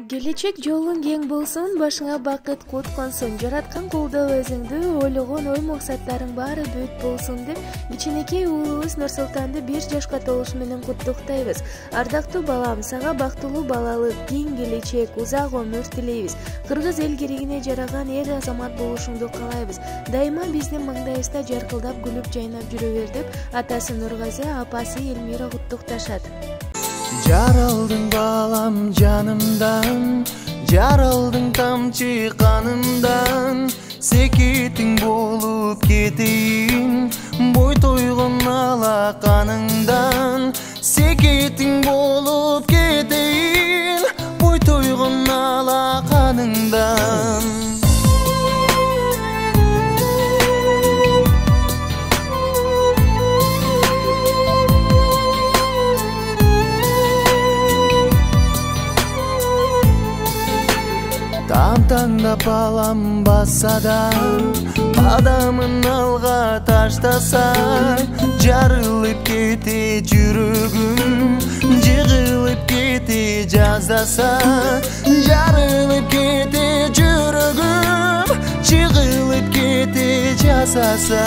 Келечек жолуң кең болсун, башыңа бакыт кут консун, жараткан колдоо өзүңдү, ойлогон ой максаттарың баары бүт болсун деп кичинекей уулубуз Нурсултанды 1 жашка толушу менен куттуктайбыз. Ардактуу балам, сага бактылуу балалык, кең келечек, узак өмүр тилейбиз. Кыргыз эл керегине жараган эр азамат болушуңду каалайбыз. Дайыма биздин маңдайыбызда жаркылдап күлүп жайнап жүрө бер деп атасы Нургазы, апасы Элмира куттукташат. Жаралдың балам жанымдан, жаралдың тамчы канымдан, секетің болып кетейін, бой тойғын алақаныңдан. Секетің болып кетейін, бой тойғын алақаныңдан. Тамтаңда балам баса да, адамын алға таштаса, жарылып кете жүрөгүм, жыгылып кете жаздаса. Жарылып кете жүрөгүм, жыгылып кете жаздаса.